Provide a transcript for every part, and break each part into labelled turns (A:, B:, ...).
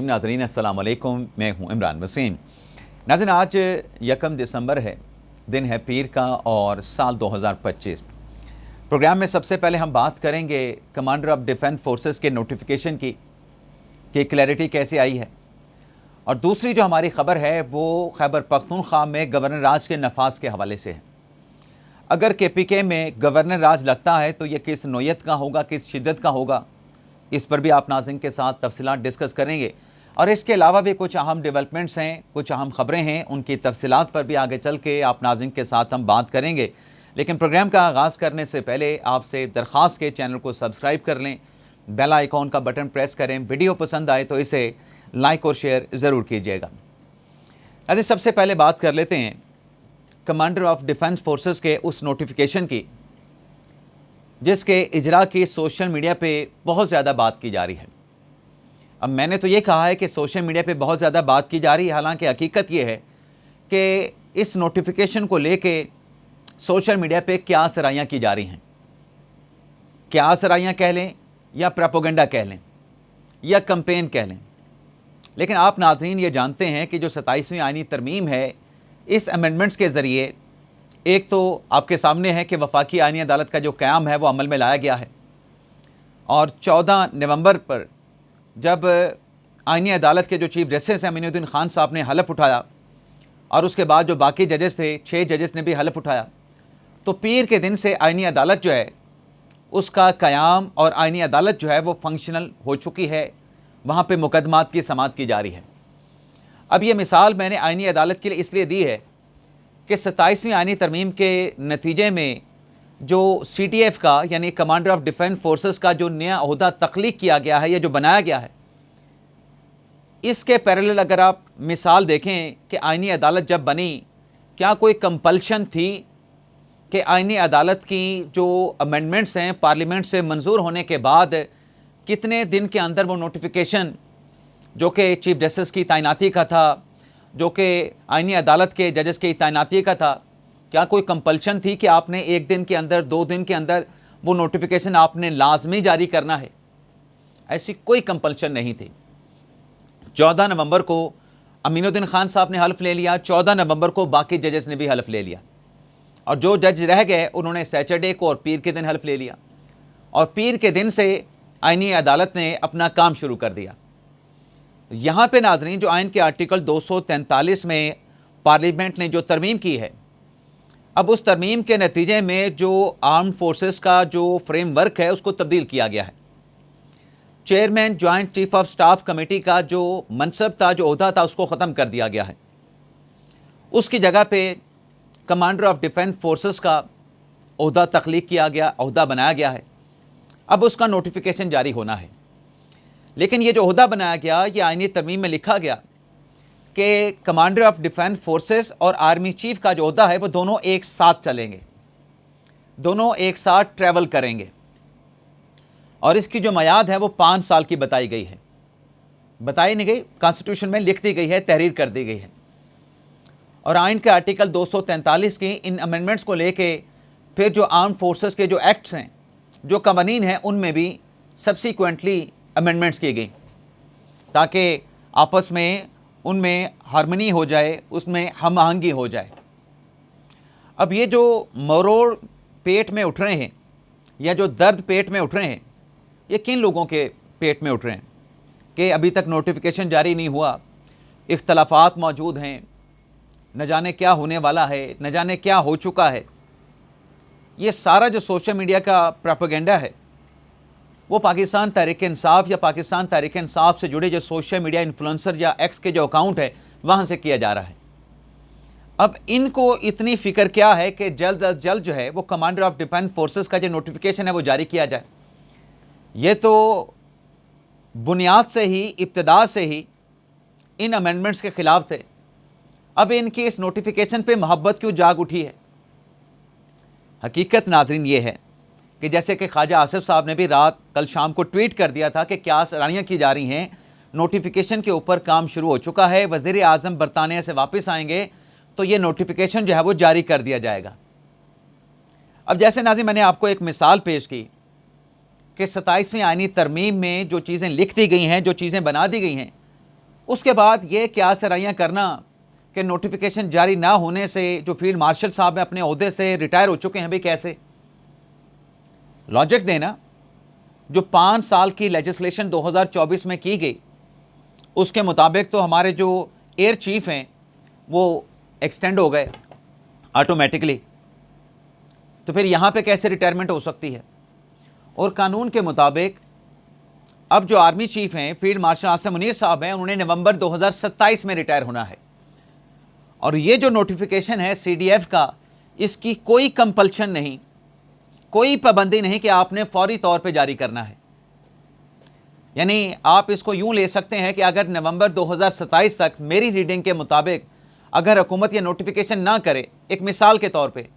A: नाज़रीन अस्सलाम वालेकुम, मैं हूं इमरान वसीम। नाज़रीन, आज 1 दिसंबर है, दिन है पीर का और साल 2025। प्रोग्राम में सबसे पहले हम बात करेंगे कमांडर ऑफ डिफेंस फोर्सेस के नोटिफिकेशन की कि क्लैरिटी कैसे आई है, और दूसरी जो हमारी ख़बर है वो खैबर पख्तूनख्वा में गवर्नर राज के नफाज के हवाले से है। अगर KPK में गवर्नर राज लगता है तो ये किस नोयत का होगा, किस शिद्दत का होगा, इस पर भी आप नाज़रीन के साथ तफसीलात डिस्कस करेंगे। और इसके अलावा भी कुछ अहम डेवलपमेंट्स हैं, कुछ अहम ख़बरें हैं, उनकी तफसीलात पर भी आगे चल के आप नाज़रीन के साथ हम बात करेंगे। लेकिन प्रोग्राम का आगाज़ करने से पहले आपसे दरख्वास्त के चैनल को सब्सक्राइब कर लें, बेल आइकॉन का बटन प्रेस करें, वीडियो पसंद आए तो इसे लाइक और शेयर ज़रूर कीजिएगा। अभी सबसे पहले बात कर लेते हैं कमांडर ऑफ डिफेंस फोर्सेस के उस नोटिफिकेशन की जिसके इजरा की सोशल मीडिया पे बहुत ज़्यादा बात की जा रही है। अब मैंने तो ये कहा है कि सोशल मीडिया पे बहुत ज़्यादा बात की जा रही है, हालांकि हकीकत ये है कि इस नोटिफिकेशन को लेके सोशल मीडिया पे क्या सराहियाँ की जा रही हैं। क्या सराहियाँ कह लें या प्रोपेगेंडा कह लें या कैंपेन कह लें, लेकिन आप नाज़रीन ये जानते हैं कि जो 27वीं आईनी तरमीम है, इस अमेंडमेंट्स के ज़रिए एक तो आपके सामने है कि वफाकी आईनी अदालत का जो क़याम है वो अमल में लाया गया है, और 14 नवंबर पर जब आईनी अदालत के जो चीफ जस्टिस हैं अमीनुद्दीन खान साहब ने हलफ उठाया, और उसके बाद जो बाकी जजेस थे 6 जजेस ने भी हलफ उठाया, तो पीर के दिन से आईनी अदालत जो है उसका क़याम और आईनी अदालत जो है वो फंक्शनल हो चुकी है। वहाँ पे मुकदमात की समाअत की जा रही है। अब ये मिसाल मैंने आईनी अदालत के लिए इसलिए दी है कि 27वीं आईनी तरमीम के नतीजे में जो CTF का यानी कमांडर ऑफ डिफेंस फोर्सेस का जो नया ओहदा तख्लीक किया गया है या जो बनाया गया है, इसके पैरेलल अगर आप मिसाल देखें कि आईनी अदालत जब बनी, क्या कोई कंपल्शन थी कि आईनी अदालत की जो अमेंडमेंट्स हैं पार्लियामेंट से मंजूर होने के बाद कितने दिन के अंदर वो नोटिफिकेशन जो कि चीफ जस्टिस की तैनाती का था, जो कि आईनी अदालत के जजेस की तैनाती का था, क्या कोई कंपल्शन थी कि आपने 1 दिन के अंदर 2 दिन के अंदर वो नोटिफिकेशन आपने लाजमी जारी करना है? ऐसी कोई कंपल्शन नहीं थी। 14 नवंबर को अमीनुद्दीन खान साहब ने हल्फ ले लिया, 14 नवंबर को बाकी जजेस ने भी हल्फ ले लिया, और जो जज रह गए उन्होंने सैटरडे को और पीर के दिन हल्फ ले लिया, और पीर के दिन से आईनी अदालत ने अपना काम शुरू कर दिया। यहाँ पे नाज़रीन, जो आइन के आर्टिकल 243 में पार्लियामेंट ने जो तरमीम की है, अब उस तरमीम के नतीजे में जो आर्म फोर्सेस का जो फ्रेमवर्क है उसको तब्दील किया गया है। Chairman joint chief of staff committee का जो मनसब था, जो ओहदा था, उसको ख़त्म कर दिया गया है। उसकी जगह पे कमांडर ऑफ डिफेंस फोर्सेस का ओहदा तख्लीक किया गया, ओहदा बनाया गया है। अब उसका नोटिफिकेशन जारी होना है। लेकिन ये जो ओहदा बनाया गया, ये आईनी तरमीम में लिखा गया कि कमांडर ऑफ डिफेंस फोर्सेस और आर्मी चीफ का जो ओहदा है वो दोनों एक साथ चलेंगे, दोनों एक साथ ट्रैवल करेंगे, और इसकी जो मयाद है वो 5 साल की बताई गई है। बताई नहीं गई, कॉन्स्टिट्यूशन में लिख दी गई है, तहरीर कर दी गई है। और आइन के आर्टिकल 243 की इन अमेंडमेंट्स को लेके फिर जो आर्म फोर्सेस के जो एक्ट्स हैं, जो कवानीन हैं, उनमें भी सब्सिक्वेंटली अमेंडमेंट्स की गई ताकि आपस में उनमें हार्मनी हो जाए, उसमें हम आहंगी हो जाए। अब ये जो मरोड़ पेट में उठ रहे हैं या जो दर्द पेट में उठ रहे हैं, ये किन लोगों के पेट में उठ रहे हैं कि अभी तक नोटिफिकेशन जारी नहीं हुआ, इख्तलाफात मौजूद हैं, न जाने क्या होने वाला है, न जाने क्या हो चुका है। ये सारा जो सोशल मीडिया का प्रोपेगेंडा है वो पाकिस्तान तहरीक इंसाफ या पाकिस्तान तहरीक इंसाफ से जुड़े जो सोशल मीडिया इन्फ्लुएंसर या एक्स के जो अकाउंट है वहाँ से किया जा रहा है। अब इनको इतनी फ़िक्र क्या है कि जल्द अज जल्द जो है वो कमांडर ऑफ डिफेंस फोर्सेस का जो नोटिफिकेशन है वो जारी किया जाए। ये तो बुनियाद से ही, इब्तिदा से ही इन अमेंडमेंट्स के ख़िलाफ़ थे। अब इनकी इस नोटिफिकेशन पे मोहब्बत क्यों जाग उठी है? हकीकत नाज़रीन ये है कि जैसे कि ख्वाजा आसिफ साहब ने भी कल शाम को ट्वीट कर दिया था कि क्या सराहनियाँ की जा रही हैं, नोटिफिकेशन के ऊपर काम शुरू हो चुका है, वज़ीर आज़म बरतानिया से वापस आएंगे तो ये नोटिफिकेशन जो है वो जारी कर दिया जाएगा। अब जैसे नाज़रीन मैंने आपको एक मिसाल पेश की कि 27वीं आईनी तरमीम में जो चीज़ें लिख दी गई हैं, जो चीज़ें बना दी गई हैं, उसके बाद ये क्या सराहियाँ करना कि नोटिफिकेशन जारी ना होने से जो फील्ड मार्शल साहब हैं अपने ओहदे से रिटायर हो चुके हैं, भाई कैसे? लॉजिक देना। जो 5 साल की लेजिस्लेशन 2024 में की गई उसके मुताबिक तो हमारे जो एयर चीफ हैं वो एक्सटेंड हो गए ऑटोमेटिकली, तो फिर यहाँ पे कैसे रिटायरमेंट हो सकती है? और कानून के मुताबिक अब जो आर्मी चीफ हैं फील्ड मार्शल आसिम मुनीर साहब हैं, उन्होंने नवंबर 2027 में रिटायर होना है। और ये जो नोटिफिकेशन है CDF का, इसकी कोई कंपल्शन नहीं, कोई पाबंदी नहीं कि आपने फौरी तौर पे जारी करना है। यानी आप इसको यूं ले सकते हैं कि अगर नवंबर 2027 तक मेरी रीडिंग के मुताबिक अगर हुकूमत ये नोटिफिकेशन ना करे, एक मिसाल के तौर पे,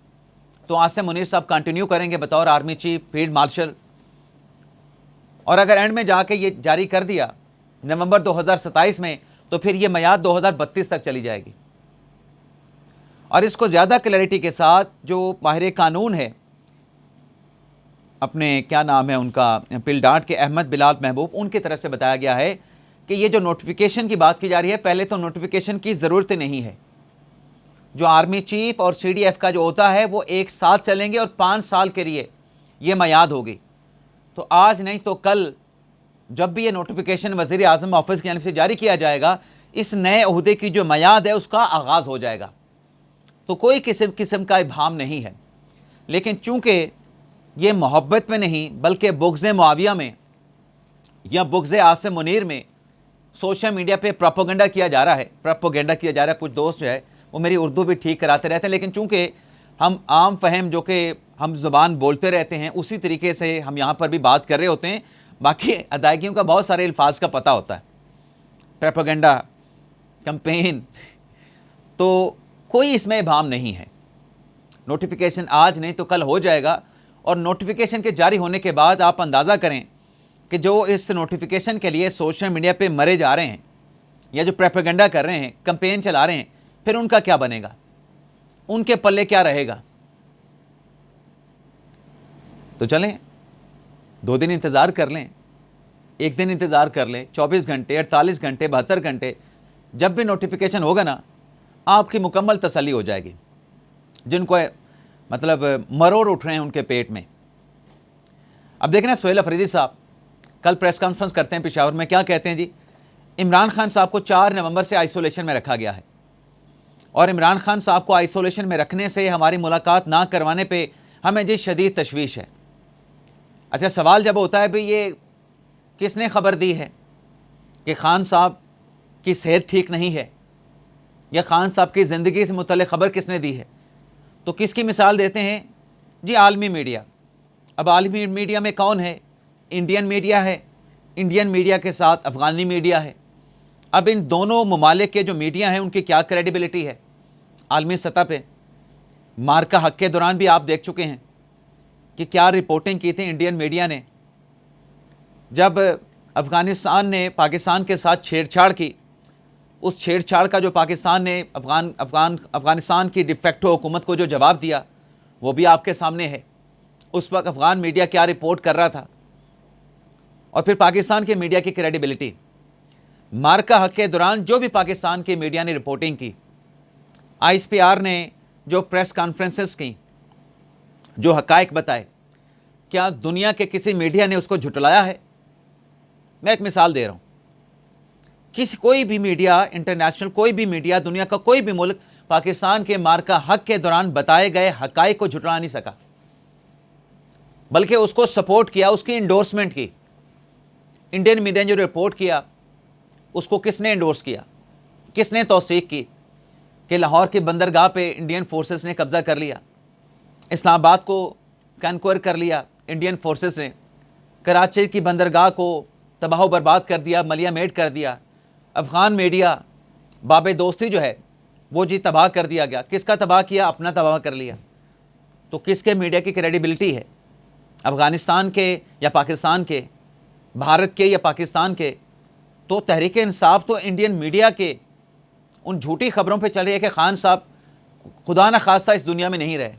A: तो आसिम मुनीर साहब कंटिन्यू करेंगे बतौर आर्मी चीफ फील्ड मार्शल। और अगर एंड में जाके ये जारी कर दिया नवंबर 2027 में, तो फिर ये मियाद 2032 तक चली जाएगी। और इसको ज़्यादा क्लैरिटी के साथ जो माहिर कानून है, अपने क्या नाम है उनका, पिलडाट के अहमद बिलाल महबूब, उनकी तरफ से बताया गया है कि ये जो नोटिफिकेशन की बात की जा रही है, पहले तो नोटिफिकेशन की ज़रूरत नहीं है। जो आर्मी चीफ और CDF का जो होता है वो एक साथ चलेंगे और 5 साल के लिए ये मियाद होगी। तो आज नहीं तो कल जब भी ये नोटिफिकेशन वज़ीर आज़म ऑफिस की जानिब से जारी किया जाएगा, इस नए ओहदे की जो मियाद है उसका आगाज़ हो जाएगा। तो कोई किस्म का इब्हाम नहीं है। लेकिन चूँकि ये मोहब्बत में नहीं बल्कि बुग़्ज़ मुआविया में या बुग़्ज़ आसिम मुनीर में सोशल मीडिया पे प्रोपेगेंडा किया जा रहा है। कुछ दोस्त जो है वो मेरी उर्दू भी ठीक कराते रहते हैं, लेकिन चूँकि हम आम फहम जो कि हम ज़ुबान बोलते रहते हैं उसी तरीके से हम यहाँ पर भी बात कर रहे होते हैं। बाकी अदायगियों का बहुत सारे अल्फाज का पता होता है, प्रोपेगेंडा, कैंपेन, तो कोई इसमें इबाम नहीं है। नोटिफिकेशन आज नहीं तो कल हो जाएगा। और नोटिफिकेशन के जारी होने के बाद आप अंदाज़ा करें कि जो इस नोटिफिकेशन के लिए सोशल मीडिया पे मरे जा रहे हैं या जो प्रोपेगेंडा कर रहे हैं, कैंपेन चला रहे हैं, फिर उनका क्या बनेगा, उनके पल्ले क्या रहेगा? तो चलें 2 दिन इंतज़ार कर लें, 1 दिन इंतज़ार कर लें, 24 घंटे, 48 घंटे, 72 घंटे, जब भी नोटिफिकेशन होगा ना, आपकी मुकम्मल तसल्ली हो जाएगी। जिनको मतलब मरोड़ उठ रहे हैं उनके पेट में। अब देखना, सुहेल अफरीदी साहब कल प्रेस कॉन्फ्रेंस करते हैं पेशावर में, क्या कहते हैं जी? इमरान खान साहब को 4 नवंबर से आइसोलेशन में रखा गया है और इमरान खान साहब को आइसोलेशन में रखने से, हमारी मुलाकात ना करवाने पे हमें जी शदीद तशवीश है। अच्छा, सवाल जब होता है भाई ये किसने ख़बर दी है कि खान साहब की सेहत ठीक नहीं है या खान साहब की ज़िंदगी से मुतल्लिक़ ख़बर किसने दी है? तो किसकी मिसाल देते हैं जी? आलमी मीडिया। अब आलमी मीडिया में कौन है? इंडियन मीडिया है, इंडियन मीडिया के साथ अफ़गानी मीडिया है। अब इन दोनों ममालिक के जो मीडिया हैं उनकी क्या क्रेडिबिलिटी है आलमी सतह पे? मार्का हक के दौरान भी आप देख चुके हैं कि क्या रिपोर्टिंग की थी इंडियन मीडिया ने। जब अफ़गानिस्तान ने पाकिस्तान के साथ छेड़छाड़ की, उस छेड़छाड़ का जो पाकिस्तान ने अफ़गानिस्तान की डिफेक्टो हुकूमत को जो जवाब दिया वो भी आपके सामने है। उस वक्त अफ़गान मीडिया क्या रिपोर्ट कर रहा था, और फिर पाकिस्तान के मीडिया की क्रेडिबिलिटी। मार्का हक के दौरान जो भी पाकिस्तान की मीडिया ने रिपोर्टिंग की, ISPR ने जो प्रेस कॉन्फ्रेंसेस की, जो हक़ाइक़ बताए, क्या दुनिया के किसी मीडिया ने उसको झुटलाया है? मैं एक मिसाल दे रहा हूँ, कोई भी मीडिया, इंटरनेशनल कोई भी मीडिया, दुनिया का कोई भी मुल्क पाकिस्तान के मार्का हक के दौरान बताए गए हक़ाइक़ को झुटला नहीं सका, बल्कि उसको सपोर्ट किया, उसकी इंडोर्समेंट की। इंडियन मीडिया ने जो रिपोर्ट किया उसको किसने इंडोर्स किया, किसने तौसीक की कि लाहौर की बंदरगाह पे इंडियन फोर्सेस ने कब्ज़ा कर लिया, इस्लामाबाद को कन्क्वर कर लिया इंडियन फोर्सेस ने, कराची की बंदरगाह को तबाह बर्बाद कर दिया, मलिया मेट कर दिया। अफ़गान मीडिया, बाबे दोस्ती जो है वो जी तबाह कर दिया गया। किसका तबाह किया? अपना तबाह कर लिया। तो किसके मीडिया की क्रेडिबिलिटी है? अफ़गानिस्तान के या पाकिस्तान के, भारत के या पाकिस्तान के? तो तहरीक इंसाफ तो इंडियन मीडिया के उन झूठी खबरों पे चल रही है कि खान साहब खुदा न खास्ता इस दुनिया में नहीं रहे,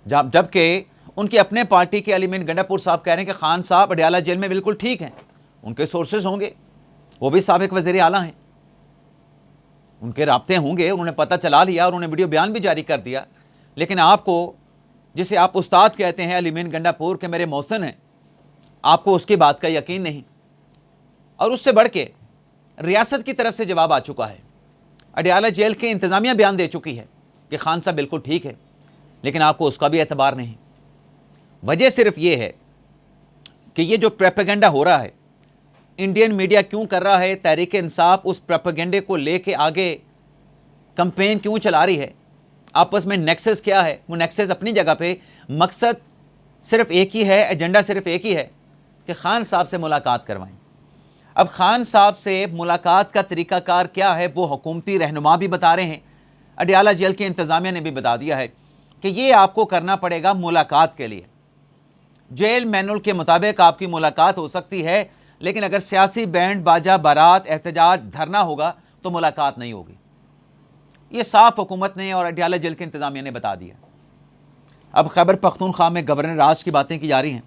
A: जबकि उनकी अपने पार्टी के एलिमेंट गंडापुर साहब कह रहे हैं कि खान साहब अडयाला जेल में बिल्कुल ठीक हैं। उनके सोर्सेज होंगे, वो भी साबिक वज़ीर आला हैं, उनके राब्ते होंगे, उन्होंने पता चला लिया और उन्होंने वीडियो बयान भी जारी कर दिया। लेकिन आपको, जिसे आप उस्ताद कहते हैं अलीमीन गंडापुर के मेरे मौसन हैं, आपको उसकी बात का यकीन नहीं। और उससे बढ़ के रियासत की तरफ से जवाब आ चुका है। अडयाला जेल के इंतज़ामिया बयान दे चुकी है कि खान साहब बिल्कुल ठीक है, लेकिन आपको उसका भी एतबार नहीं। वजह सिर्फ ये है कि ये जो प्रोपेगेंडा हो रहा है, इंडियन मीडिया क्यों कर रहा है, तहरीक इंसाफ उस प्रोपेगेंडे को लेके आगे कंपेन क्यों चला रही है, आपस में नेक्सस क्या है? वो नेक्सस अपनी जगह पे, मकसद सिर्फ एक ही है, एजेंडा सिर्फ एक ही है कि खान साहब से मुलाकात करवाएं। अब खान साहब से मुलाकात का तरीक़ाकार क्या है वो हुकूमती रहनुमा भी बता रहे हैं, अडयाला जेल के इंतज़ामिया ने भी बता दिया है कि ये आपको करना पड़ेगा मुलाकात के लिए। जेल मैनुअल के मुताबिक आपकी मुलाकात हो सकती है, लेकिन अगर सियासी बैंड बाजा, बारात, एहतजाज, धरना होगा तो मुलाकात नहीं होगी। ये साफ हुकूमत ने और अडयाला जेल के इंतज़ामिया ने बता दिया। अब खैबर पख्तूनख्वा में गवर्नर राज की बातें की जा रही हैं।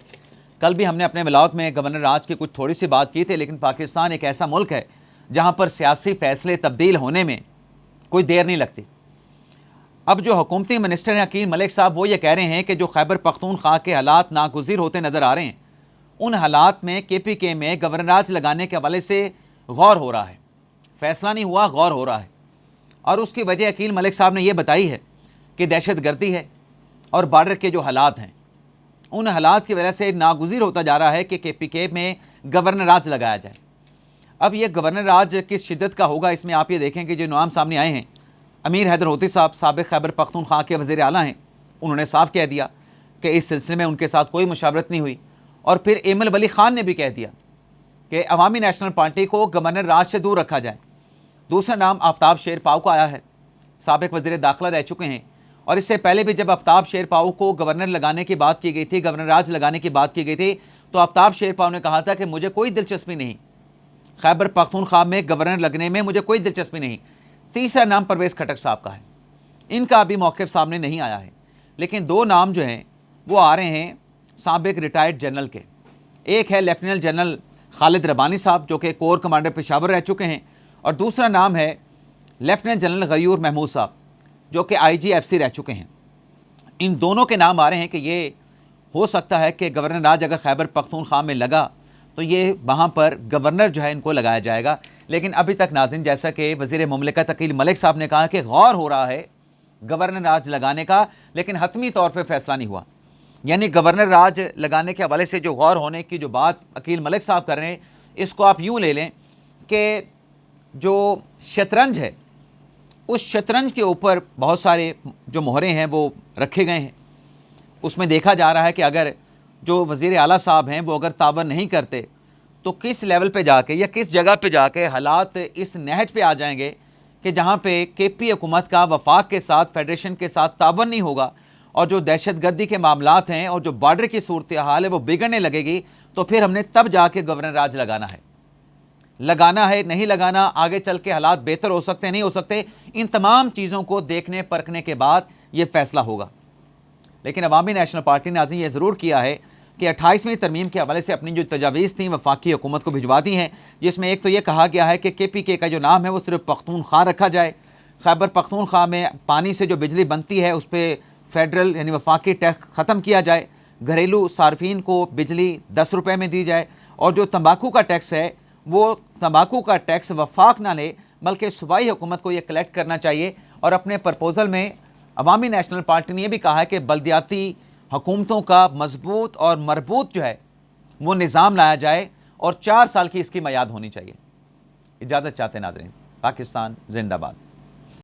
A: कल भी हमने अपने व्लॉग में गवर्नर राज की कुछ थोड़ी सी बात की थी, लेकिन पाकिस्तान एक ऐसा मुल्क है जहाँ पर सियासी फ़ैसले तब्दील होने में कोई देर नहीं लगती। अब जो हुकूमती मिनिस्टर हैं अकील मलिक साहब, वो ये कह रहे हैं कि जो खैबर पख्तूनख्वा के हालात नागुज़ीर होते नज़र आ रहे हैं, उन हालात में KPK में गवर्नर राज लगाने के हवाले से गौर हो रहा है। फ़ैसला नहीं हुआ, गौर हो रहा है। और उसकी वजह अकील मलिक साहब ने यह बताई है कि दहशत गर्दी है और बॉर्डर के जो हालात हैं, उन हालात की वजह से नागुज़ीर होता जा रहा है कि KPK में गवर्नर राज लगाया जाए। अब ये गवर्नर राज किस शिद्दत का होगा, इसमें आप ये देखें कि जो नाम सामने आए हैं, अमीर हैदर होती साहब साबिक़ खैबर पख्तूनख्वा के वज़ीर आला हैं, उन्होंने साफ कह दिया कि इस सिलसिले में उनके साथ कोई मुशावरत नहीं हुई। और फिर एमल वली ख़ान ने भी कह दिया कि अवामी नेशनल पार्टी को गवर्नर राज से दूर रखा जाए। दूसरा नाम आफ्ताब शेरपाव को आया है, साबिक़ वज़ीर दाखिला रह चुके हैं। और इससे पहले भी जब आफ्ताब शेरपाव को गवर्नर लगाने की बात की गई थी, गवर्नर राज लगाने की बात की गई थी, तो आफ्ताब शेरपाव ने कहा था कि मुझे कोई दिलचस्पी नहीं, खैबर पख्तूनख्वा में गवर्नर लगने में मुझे कोई दिलचस्पी नहीं। तीसरा नाम परवेज़ खटक साहब का है, इनका अभी मौक़िफ़ सामने नहीं आया है। लेकिन दो नाम जो हैं वो आ रहे हैं साबिक़ रिटायर्ड जनरल के। एक है लेफ्टिनेंट जनरल खालिद रब्बानी साहब जो कि कोर कमांडर पेशावर रह चुके हैं, और दूसरा नाम है लेफ्टिनेंट जनरल गयूर महमूद साहब जो कि IGFC रह चुके हैं। इन दोनों के नाम आ रहे हैं कि ये हो सकता है कि गवर्नर राज अगर खैबर पख्तूनख्वा में लगा तो ये वहाँ पर गवर्नर जो है इनको लगाया जाएगा। लेकिन अभी तक नाज़रीन, जैसा कि वज़ीर मुमलिकत अकील मलिक साहब ने कहा कि गौर हो रहा है गवर्नर राज लगाने का, लेकिन हतमी तौर पर फैसला नहीं हुआ। यानी गवर्नर राज लगाने के हवाले से जो गौर होने की जो बात अकील मलिक साहब कर रहे हैं, इसको आप यूँ ले लें कि जो शतरंज है, उस शतरंज के ऊपर बहुत सारे जो मोहरे हैं वो रखे गए हैं। उसमें देखा जा रहा है कि अगर जो वज़ीर आला साहब हैं वो अगर तावन नहीं करते तो किस लेवल पे जाके या किस जगह पे जाके हालात इस नहज पे आ जाएंगे कि जहाँ पे KP हुकूमत का वफाक के साथ, फेडरेशन के साथ तावन नहीं होगा, और जो दहशत गर्दी के मामलात हैं और जो बॉर्डर की सूरत हाल है वो बिगड़ने लगेगी। तो फिर हमने तब जाके गवर्नर राज लगाना है, नहीं लगाना, आगे चल के हालात बेहतर हो सकते हैं, नहीं हो सकते। इन तमाम चीज़ों को देखने परखने के बाद ये फ़ैसला होगा। लेकिन अवामी नेशनल पार्टी ने आज ये ज़रूर किया है कि 28वीं तरमीम के हवाले से अपनी जो तजावीज़ थी वफाकी हुकूमत को भिजवा दी हैं, जिसमें एक तो ये कहा गया है कि KPK का जो नाम है वो सिर्फ पख्तूनख्वा रखा जाए। खैबर पख्तूनख्वा में पानी से जो बिजली बनती है उस पर फेडरल यानी वफाकी टैक्स ख़त्म किया जाए, घरेलू सार्फिन को बिजली 10 रुपये में दी जाए, और जो तंबाकू का टैक्स है वो तंबाकू का टैक्स वफाक ना ले बल्कि सूबाई हुकूमत को ये कलेक्ट करना चाहिए। और अपने प्रपोज़ल में अवामी नेशनल पार्टी ने यह भी कहा है कि बल्दियाती हुकूमतों का मजबूत और मरबूत जो है वो निज़ाम लाया जाए और 4 साल की इसकी मियाद होनी चाहिए। इजाज़त चाहते नाज़रीन। पाकिस्तान जिंदाबाद।